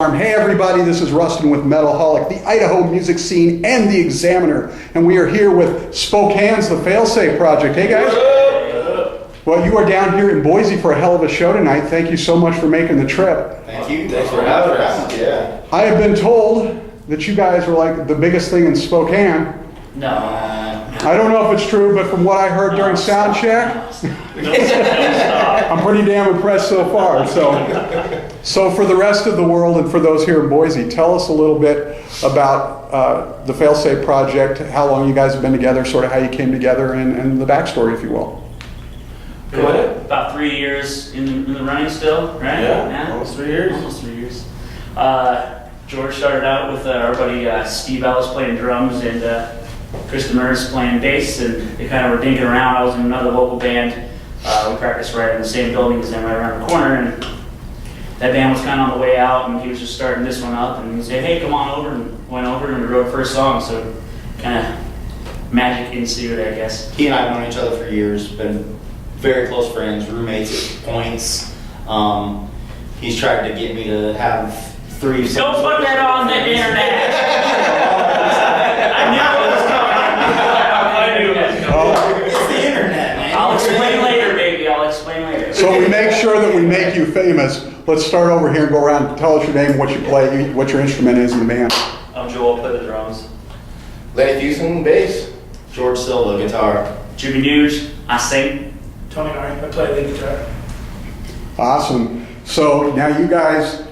Hey everybody, this is Rustin with Metalholic, the Idaho music scene, and the Examiner, and we are here with Spokane's The Failsafe Project. Hey guys. Well, you are down here in Boise for a hell of a show tonight. Thank you so much for making the trip. Thank you. Thanks for having us. Yeah. I have been told that you guys are like the biggest thing in Spokane. No. I don't know if it's true, but from what I heard during sound check, I'm pretty damn impressed so far. So for the rest of the world and for those here in Boise, tell us a little bit about the Failsafe Project, how long you guys have been together, sort of how you came together, and the backstory, if you will. Go ahead. About 3 years in the running still, right? Yeah, almost 3 years. Almost 3 years. George started out with our buddy Steve Ellis playing drums and Chris Demers playing bass, and they kind of were dinking around. I was in another local band. We practiced right in the same building as them, right around the corner, and that band was kind of on the way out, and he was just starting this one up, and he said, "Hey, come on over," and went over and we wrote the first song. So kind of magic ensued, I guess. He and I have known each other for years, been very close friends, roommates at points. He's tried to get me to have three. Don't put that on the internet. I knew it was coming. It's the internet, man. I'll explain later, baby. I'll explain later. So we make sure that we make you famous. Let's start over here and go around and tell us your name, what you play, what your instrument is in the band. I'm Joel, play the drums. Lenny Fusen, bass. George Silva, guitar. Jimmy Nuge, I sing. Tony Ari, I play lead guitar. Awesome. So now you guys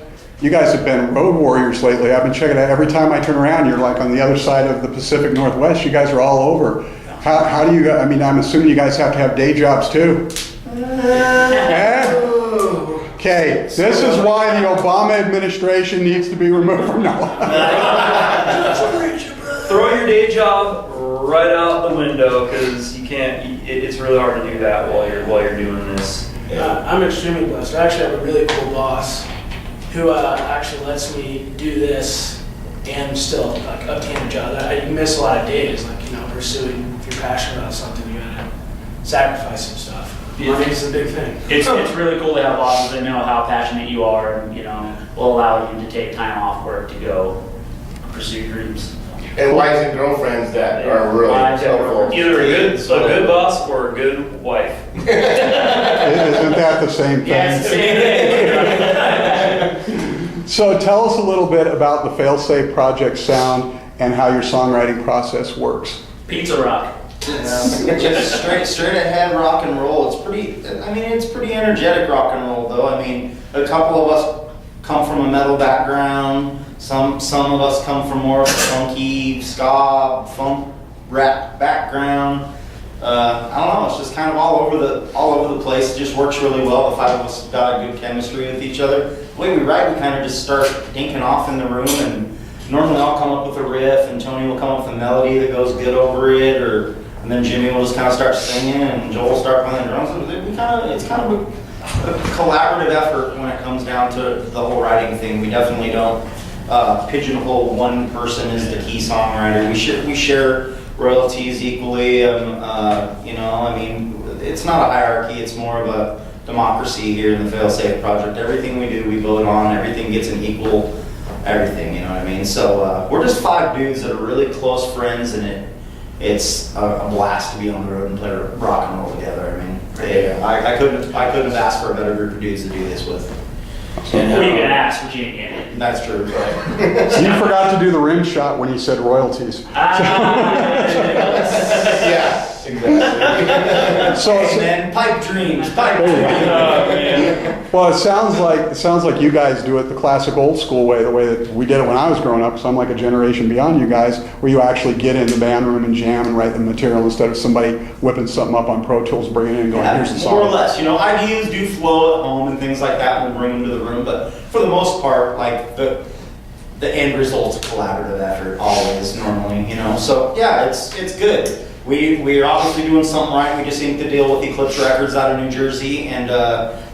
have been road warriors lately. I've been checking out. Every time I turn around, you're like on the other side of the Pacific Northwest. You guys are all over. How do you, I mean, I'm assuming you guys have to have day jobs too. Okay, this is why the Obama administration needs to be removed from now. Throw your day job right out the window because you can't. It's really hard to do that while you're doing this. I'm extremely blessed. I actually have a really cool boss who actually lets me do this and still like obtain a job. You miss a lot of days, like pursuing. If you're passionate about something, you gotta sacrifice some stuff. Money is a big thing. It's really cool to have bosses that know how passionate you are and will allow you to take time off work to go pursue your dreams. And wives and girlfriends that are really helpful. Either a good boss or a good wife. Isn't that the same thing? Yeah, it's the same thing. So tell us a little bit about the Failsafe Project sound and how your songwriting process works. Pizza rock. Just straight ahead rock and roll. It's pretty energetic rock and roll though. I mean, a couple of us come from a metal background. Some of us come from more of a funky ska, funk rap background. I don't know. It's just kind of all over the place. It just works really well. The five of us got a good chemistry with each other. The way we write, we kind of just start dinking off in the room, and normally I'll come up with a riff, and Tony will come up with a melody that goes good over it, and then Jimmy will just kind of start singing, and Joel will start playing drums. It's kind of a collaborative effort when it comes down to the whole writing thing. We definitely don't pigeonhole one person as the key songwriter. We share royalties equally. It's not a hierarchy. It's more of a democracy here in the Failsafe Project. Everything we do, we vote on. Everything gets an equal everything. You know what I mean? So we're just five dudes that are really close friends, and it's a blast to be on the road and play rock and roll together. I mean, I couldn't have asked for a better group of dudes to do this with. And who are you gonna ask? What you get? That's true. You forgot to do the rim shot when he said royalties. Yeah, exactly. And then pipe dreams. Well, it sounds like you guys do it the classic old school way, the way that we did it when I was growing up. So I'm like a generation beyond you guys, where you actually get in the band room and jam and write the material instead of somebody whipping something up on Pro Tools, bringing it in and going, "Here's the song." More or less, ideas do flow at home and things like that. We'll bring them to the room, but for the most part, like the end result's a collaborative effort always, normally, So yeah, it's good. We're obviously doing something right. We just inked the deal with Eclipse Records out of New Jersey, and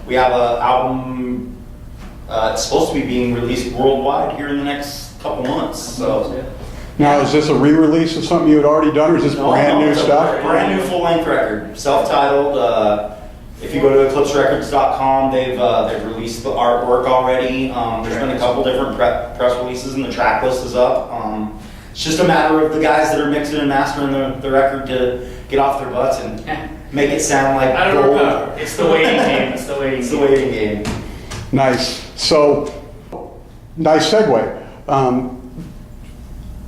we have an album. It's supposed to be being released worldwide here in the next couple months. So now, is this a re-release of something you had already done, or is this brand new stuff? Brand new full-length record, self-titled. If you go to eclipserecords.com, they've released the artwork already. There's been a couple different press releases, and the track list is up. It's just a matter of the guys that are mixing and mastering the record to get off their butts and make it sound like I don't gold. know. It's the waiting game. It's the waiting It's the game. waiting game. Nice. So, nice segue.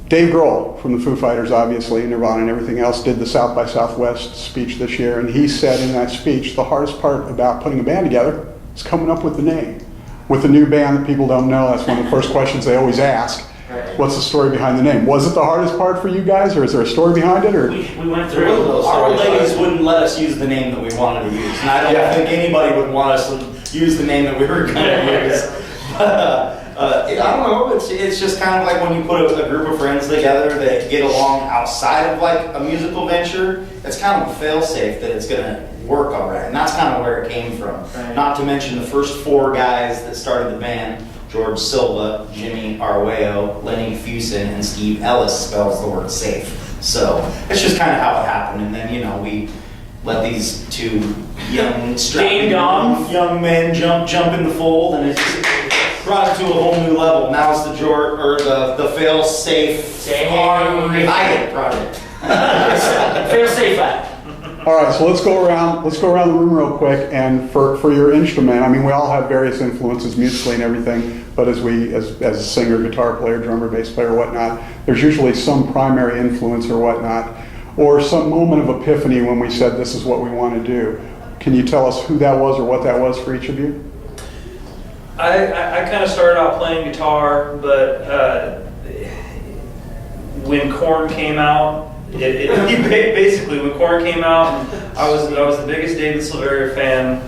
Dave Grohl from the Foo Fighters, obviously, Nirvana and everything else, did the South by Southwest speech this year, and he said in that speech, the hardest part about putting a band together is coming up with the name. With a new band that people don't know, that's one of the first questions they always ask. Right. What's the story behind the name? Was it the hardest part for you guys, or is there a story behind it? Or We went through Our ladies wouldn't let us use the name that we wanted to use, and I don't think anybody would want us to use the name that we were going to use. I don't know. It's just kind of like when you put a group of friends together that get along outside of like a musical venture. It's kind of a fail-safe that it's going to work all right, and that's kind of where it came from. Right. Not to mention the first 4 guys that started the band: George Silva, Jimmy Arguello, Lenny Fusen, and Steve Ellis spells the word safe. So it's just kind of how it happened, and then we let these 2 young young men jump in the fold, and it just brought it to a whole new level. Now it's the fail safe Hyatt project. fail safe act. all right, so let's go around the room real quick. And for your instrument, I mean, we all have various influences musically and everything, but as a singer, guitar player, drummer, bass player, whatnot, there's usually some primary influence or whatnot, or some moment of epiphany when we said this is what we want to do. Can you tell us who that was or what that was for each of you? I kind of started out playing guitar, but when Korn came out, basically when Korn came out, I was the biggest David Silveria fan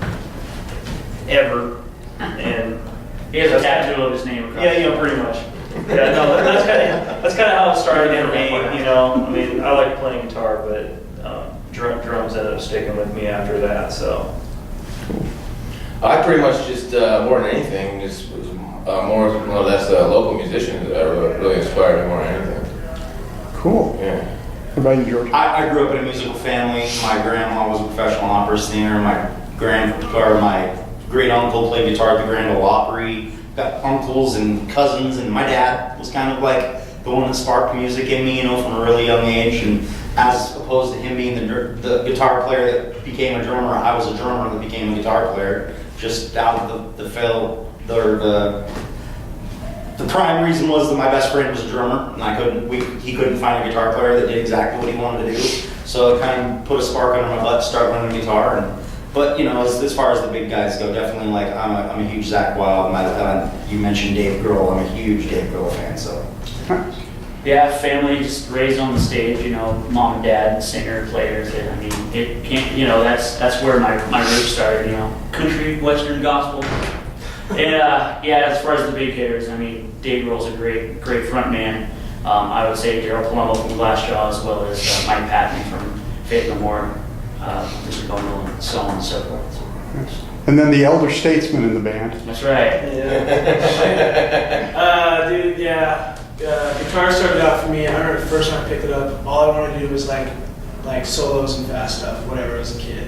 ever, and He has a tattoo of his name across. yeah, pretty much. Yeah, no, that's kind of how it started for me. I mean, I like playing guitar, but drums ended up sticking with me after that. So. I pretty much just, more than anything, just was more or less local musicians that really inspired me more than anything. Cool. Yeah. What about you, George? I grew up in a musical family. My grandma was a professional opera singer. My great uncle played guitar at the Grand Ole Opry. Got uncles and cousins, and my dad was kind of like the one that sparked music in me, from a really young age. And as opposed to him being the guitar player that became a drummer, I was a drummer that became a guitar player. Just out of the prime reason was that my best friend was a drummer, and he couldn't find a guitar player that did exactly what he wanted to do. So it kind of put a spark under my butt to start learning guitar. But as far as the big guys go, definitely I'm a huge Zakk Wylde. You mentioned Dave Grohl. I'm a huge Dave Grohl fan. So. Yeah, family just raised on the stage, mom and dad, singer, players. I mean, it can't, that's where my roots started, country, western, gospel. And as far as the big hitters, I mean, Dave Grohl's a great front man. I would say Daryl Palumbo from Glassjaw, as well as Mike Patton from Faith No More, Mr. Bundle, and so on and so forth. And then the elder statesman in the band. That's right. Dude, yeah. Guitar started out for me. I remember the first time I picked it up, all I wanted to do was like solos and fast stuff, whatever, as a kid.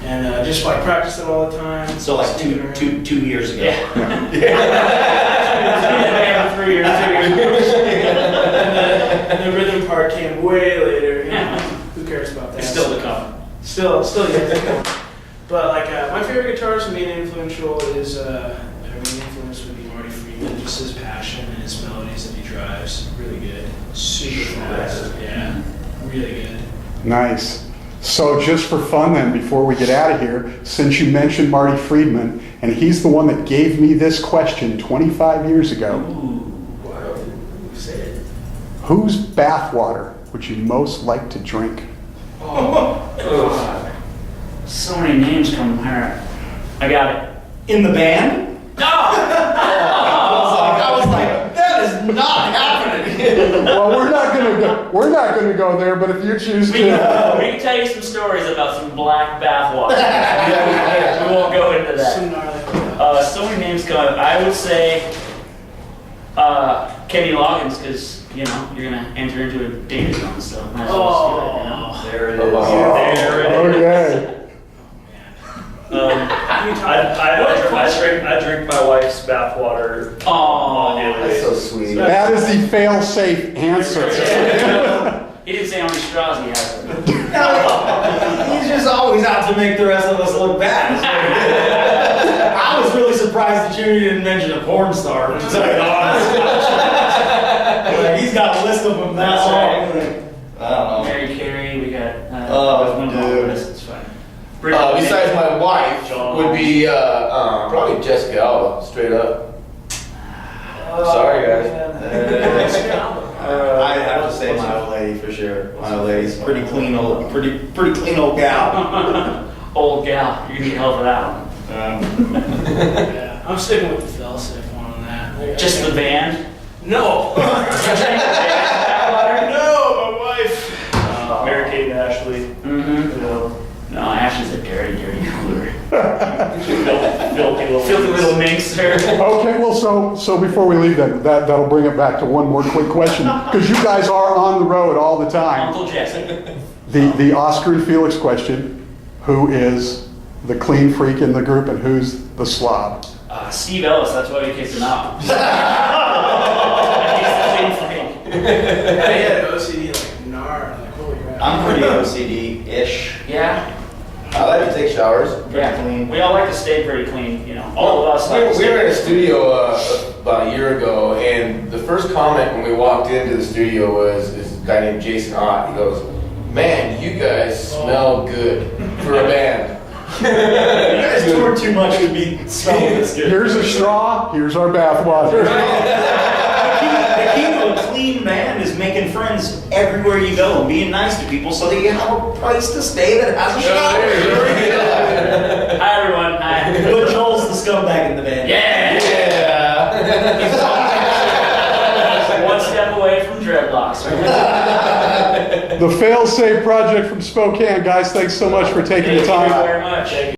And just practice it all the time. So like two years ago. Yeah. Yeah. 3 years. And the rhythm part came way later. Who cares about that? It's still to come. Still yet to come. But my favorite guitarist, main influence would be Marty Friedman. Just his passion and his melodies that he drives, really good. Super fast. Yeah, really good. Nice. So just for fun then, before we get out of here, since you mentioned Marty Friedman, and he's the one that gave me this question 25 years ago. Wow. Say it. Whose bathwater would you most like to drink? Oh, God. So many names come here. I got it. In the band? No! I was like, that is not happening. Well, we're not gonna go there, but if you choose We to. can tell you some stories about some black bathwater. We won't go into Some that. gnarly. So many names come up. I would say Kenny Loggins, because you're gonna enter into a danger zone, so might as well just do it. There it is. Oh. There it is. Okay. I drink my wife's bathwater on a daily That's so basis. sweet. That is the fail-safe answer. He didn't say how many straws he has. He's just always out to make the rest of us look bad. It's like- I was really surprised that you didn't mention a porn star. To tell you the honest. Like, he's got a list of them that long. I don't know. Mary Carey, we got. Oh, one more dude. list, it's fine. Besides my wife, would be probably Jessica Alba, straight up. Sorry, guys. I have to say my old lady for sure. My old lady's pretty clean old gal. Old gal, you need help with that one. Yeah, I'm sticking with the fail-safe one on that. Just the band? No. No, my wife. Mary Kate and Ashley. Mm-hmm. You know, No, Ashley's a dirty, dirty cooler. filthy Little minx there. Okay, well, so before we leave that'll bring it back to one more quick question, because you guys are on the road all the time. Uncle Jesse. The Oscar and Felix question, who is the clean freak in the group and who's the slob? Steve Ellis, that's why we kicked him out. He's the clean freak. I had OCD like gnarly. Like, holy crap. I'm pretty OCD-ish. Yeah, I like to take showers. yeah. clean. We all like to stay pretty clean, you know. All of us like to We stay were in a pretty studio about a year ago, and the first comment when we walked into the studio was this guy named Jason Ott. He goes, "Man, you guys smell good for a band." You guys toured too much to be smelling this good. Here's a straw, here's our bathwater. The key to a clean band is making friends everywhere you go and being nice to people so that you have a place to stay that has a shower. Hi everyone. Hi. But Joel's the scumbag in the band. Yeah. Yeah. One step away from dreadlocks. Right? The Fail-Safe Project from Spokane. Guys, thanks so much for taking the Thank you time. very much.